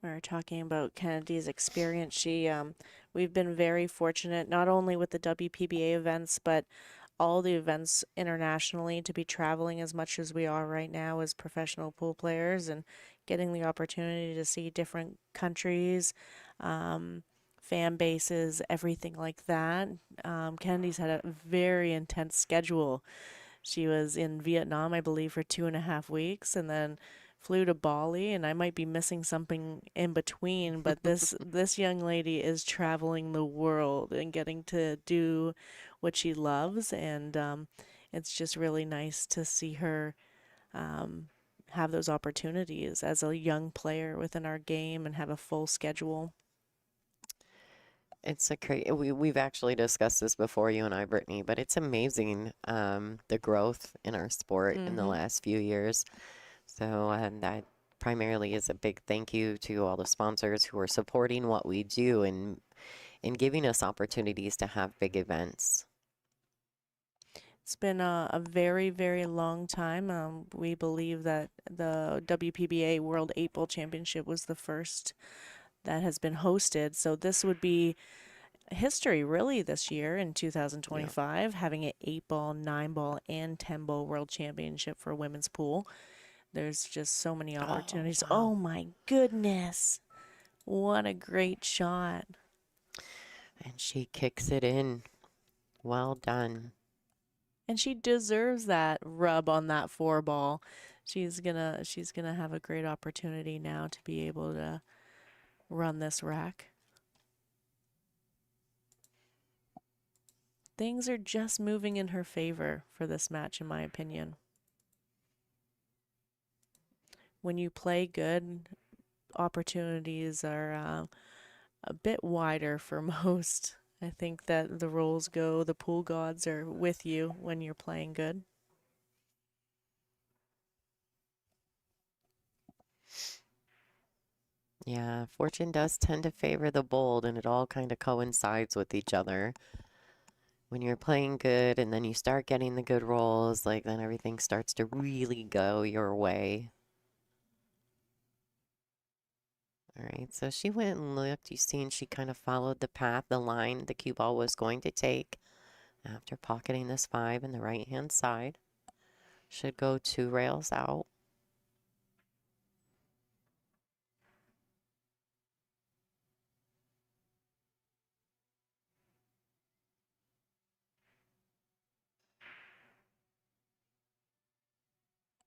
We were talking about Kennedy's experience. We've been very fortunate, not only with the WPBA events, but all the events internationally to be traveling as much as we are right now as professional pool players and getting the opportunity to see different countries, um, fan bases, everything like that. Kennedy's had a very intense schedule. She was in Vietnam, I believe, for 2.5 weeks, and then flew to Bali. And I might be missing something in between, but this young lady is traveling the world and getting to do what she loves, and it's just really nice to see her um, have those opportunities as a young player within our game and have a full schedule. It's a we've actually discussed this before, you and I, Brittany, but it's amazing the growth in our sport in the Hmm. last few years. So, and that primarily is a big thank you to all the sponsors who are supporting what we do and giving us opportunities to have big events. It's been a very, very long time. We believe that the WPBA World 8 Ball Championship was the first that has been hosted. So this would be history really this year in Yeah. 2025, having an 8 ball, 9 ball, and 10 ball World Championship for women's pool. There's just so many Oh, opportunities. wow. Oh my goodness. What a great shot. And she kicks it in. Well done. And she deserves that rub on that 4 ball. She's gonna have a great opportunity now to be able to run this rack. Things are just moving in her favor for this match, in my opinion. When you play good, opportunities are a bit wider for most. I think that the roles go, the pool gods are with you when you're playing good. Yeah, fortune does tend to favor the bold, and it all kind of coincides with each other. When you're playing good and then you start getting the good rolls, like then everything starts to really go your way. All right, so she went and looked. You seen she kind of followed the path, the line the cue ball was going to take after pocketing this 5 in the right-hand side. Should go 2 rails out.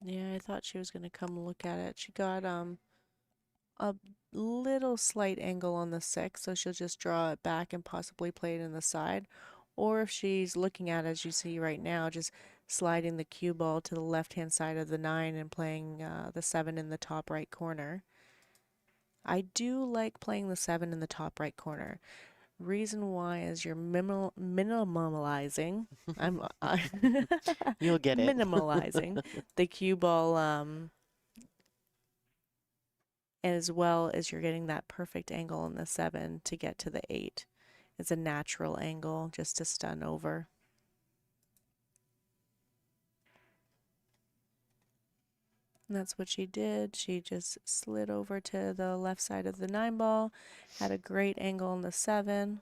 Yeah, I thought she was gonna come look at it. She got a little slight angle on the 6, so she'll just draw it back and possibly play it in the side. Or if she's looking at, as you see right now, just sliding the cue ball to the left-hand side of the 9 and playing the 7 in the top right corner. I do like playing the 7 in the top right corner. Reason why is you're minimalizing. I'm You'll get it. minimalizing the cue ball, as well as you're getting that perfect angle on the 7 to get to the 8. It's a natural angle just to stun over. And that's what she did. She just slid over to the left side of the 9 ball, had a great angle on the 7.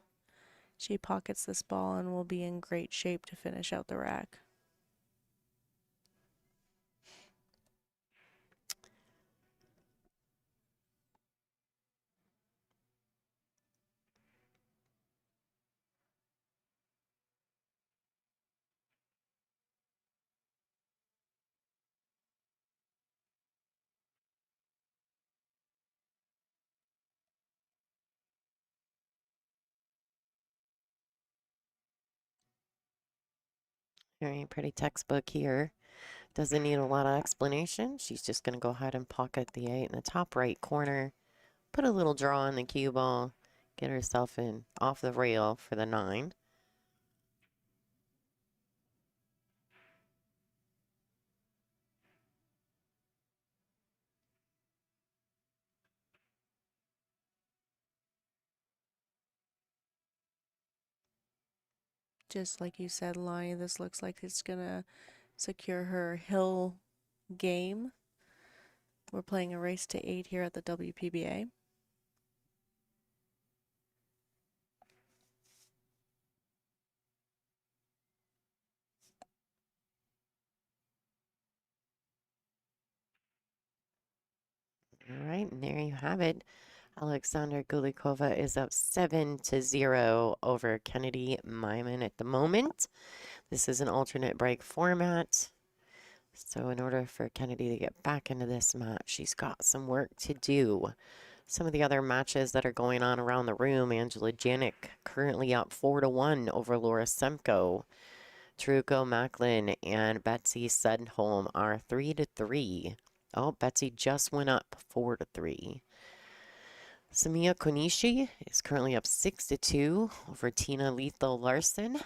She pockets this ball and will be in great shape to finish out the rack. Very pretty textbook here. Doesn't need a lot of explanation. She's just going to go ahead and pocket the 8 in the top right corner. Put a little draw on the cue ball. Get herself in off the rail for the 9. Just like you said, Lonnie, this looks like it's going to secure her hill game. We're playing a race to 8 here at the WPBA. All right, and there you have it. Aleksandra Guleikova is up 7-0 over Kennedy Meyman at the moment. This is an alternate break format. So in order for Kennedy to get back into this match, she's got some work to do. Some of the other matches that are going on around the room, Angela Janik currently up 4-1 over Laura Semko. Truco Macklin and Betsy Sudholm are 3-3. Oh, Betsy just went up 4-3. Samia Konishi is currently up 6-2 over Tina Lethal Larson.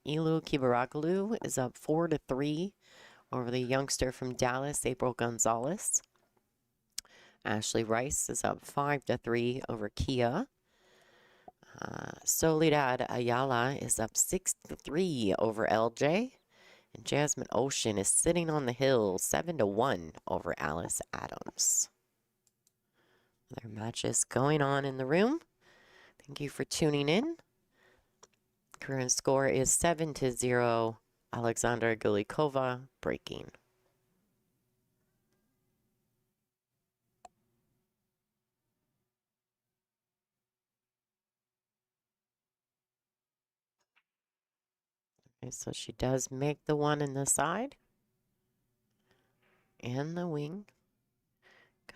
Ilu Kibaragalu is up 4-3 over the youngster from Dallas, April Gonzalez. Ashley Rice is up 5-3 over Kia. Soledad Ayala is up 6-3 over LJ. And Jasmine Ocean is sitting on the hill 7-1 over Alice Adams. Other matches going on in the room. Thank you for tuning in. Current score is 7-0. Aleksandra Guleikova breaking. Okay, so she does make the 1 in the side and the wing.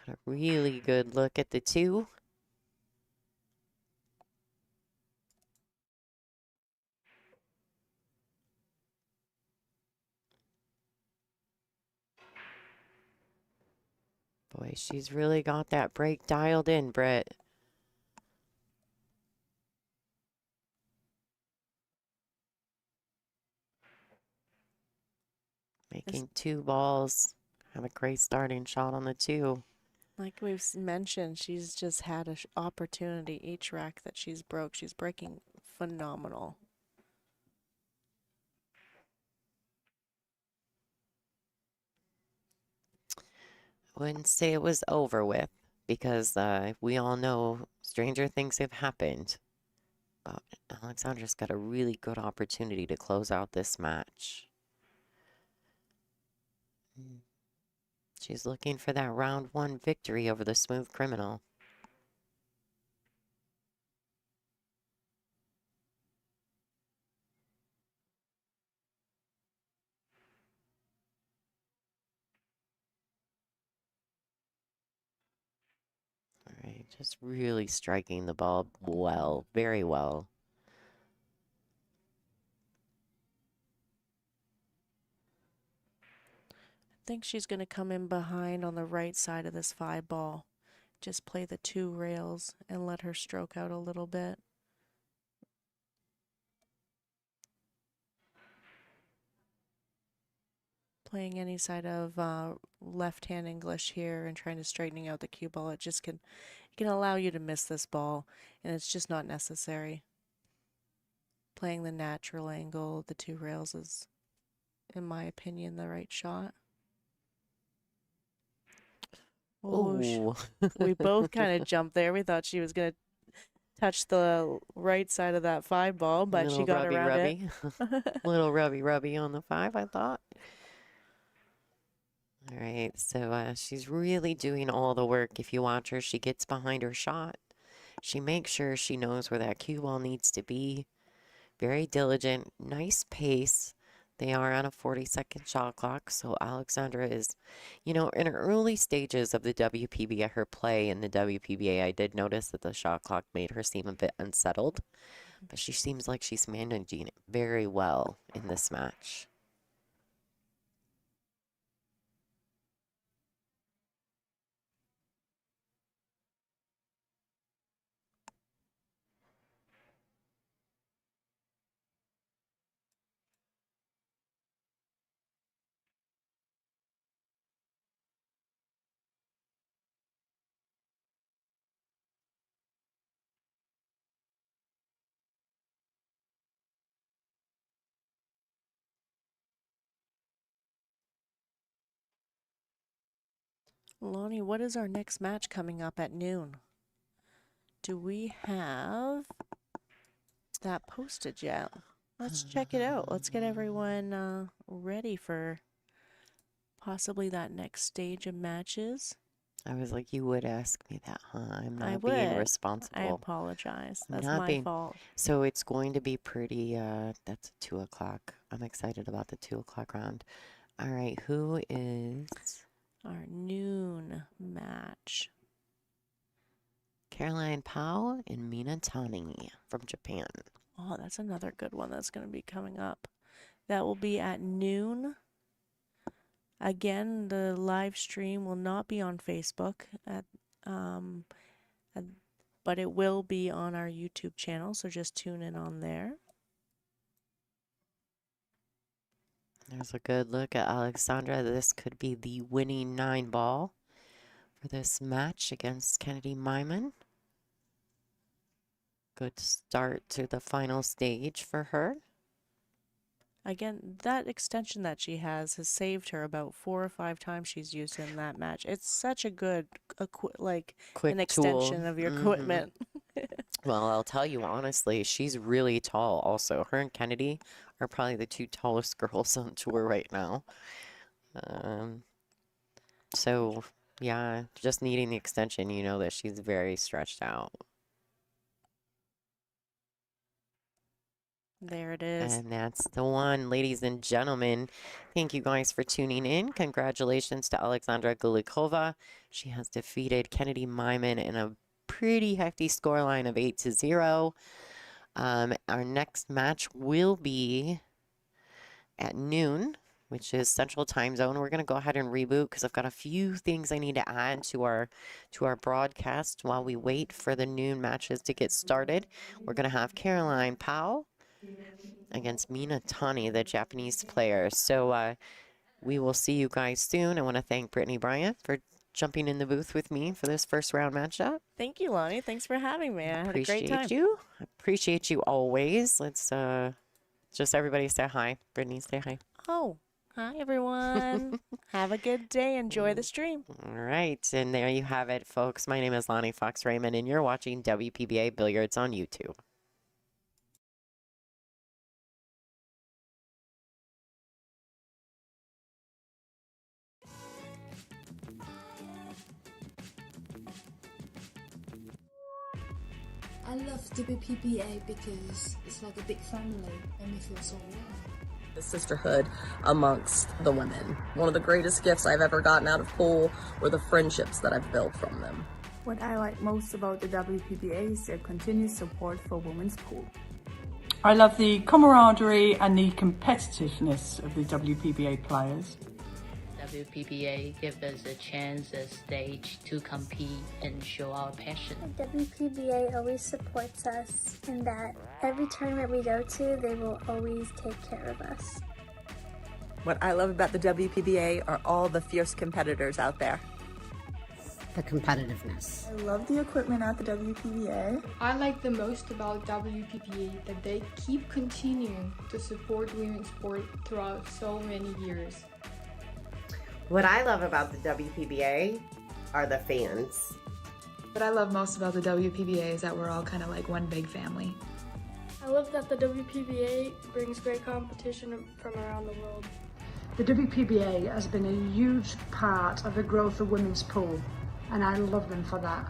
Got a really good look at the 2. Boy, she's really got that break dialed in, Britt. Making 2 balls. Have a great starting shot on the 2. Like we've mentioned, she's just had an opportunity each rack that she's broke. She's breaking phenomenal. Wouldn't say it was over with because we all know stranger things have happened. But Alexandra's got a really good opportunity to close out this match. She's looking for that round 1 victory over the Smooth Criminal. All right, just really striking the ball well, very well. I think she's going to come in behind on the right side of this 5 ball. Just play the 2 rails and let her stroke out a little bit. Playing any side of left-hand English here and trying to straightening out the cue ball, it can allow you to miss this ball, and it's just not necessary. Playing the natural angle, the 2 rails is, in my opinion, the right shot. Oh, Oh, we both kind of jumped there. We thought she was going to touch the right side of that 5 ball, but she little got rubby around rubby. Little rubby rubby on the 5, I thought. All right, so she's really doing all the work. If you watch her, she gets behind her shot. She makes sure she knows where that cue ball needs to be. Very diligent, nice pace. They are on a 40-second shot clock, so Alexandra is, in her early stages of the WPBA, her play in the WPBA, I did notice that the shot clock made her seem a bit unsettled, but she seems like she's managing it very well in this match. Lonnie, what is our next match coming up at noon? Do we have that posted yet? Let's check it out. Let's get everyone ready for possibly that next stage of matches. I was like, you would ask me that, huh? I'm I not being would. responsible. I apologize. I'm That's not my being- fault. So it's going to be pretty, that's 2 o'clock. I'm excited about the 2 o'clock round. All right, who is Our noon match. Caroline Pao and Mina Tani from Japan? Oh, that's another good one that's going to be coming up. That will be at noon. Again, the live stream will not be on Facebook, but it will be on our YouTube channel, so just tune in on there. There's a good look at Alexandra. This could be the winning 9 ball for this match against Kennedy Meyman. Good start to the final stage for her. Again, that extension that she has saved her about 4 or 5 times she's used in that match. It's such a good, Quick an extension tool. of your equipment. Well, I'll tell you honestly, she's really tall also. Her and Kennedy are probably the 2 tallest girls on tour right now. So, yeah, just needing the extension, you know that she's very stretched out. There it is. And that's the one, ladies and gentlemen. Thank you guys for tuning in. Congratulations to Aleksandra Guleikova. She has defeated Kennedy Meyman in a pretty hefty scoreline of 8-0. Our next match will be at noon, which is Central Time Zone. We're going to go ahead and reboot because I've got a few things I need to add to our broadcast while we wait for the noon matches to get started. We're going to have Caroline Pao against Mina Tani, the Japanese player. So we will see you guys soon. I want to thank Brittany Bryant for jumping in the booth with me for this first round matchup. Thank you, Lonnie. Thanks for having me. I had a great time. Appreciate you always. Let's just everybody say hi. Brittany, say hi. Oh, hi, everyone. Have a good day. Enjoy the stream. All right. And there you have it, folks. My name is Lonnie Fox Raymond, and you're watching WPBA Billiards on YouTube. I love WPBA because it's like a big family and we feel so warm. The sisterhood amongst the women. One of the greatest gifts I've ever gotten out of pool were the friendships that I've built from them. What I like most about the WPBA is their continued support for women's pool. I love the camaraderie and the competitiveness of the WPBA players. WPBA gives us a chance, a stage to compete and show our passion. WPBA always supports us in that every tournament we go to, they will always take care of us. What I love about the WPBA are all the fierce competitors out there. The competitiveness. I love the equipment at the WPBA. I like the most about WPBA that they keep continuing to support women's sport throughout so many years. What I love about the WPBA are the fans. What I love most about the WPBA is that we're all kind of like one big family. I love that the WPBA brings great competition from around the world. The WPBA has been a huge part of the growth of women's pool, and I love them for that.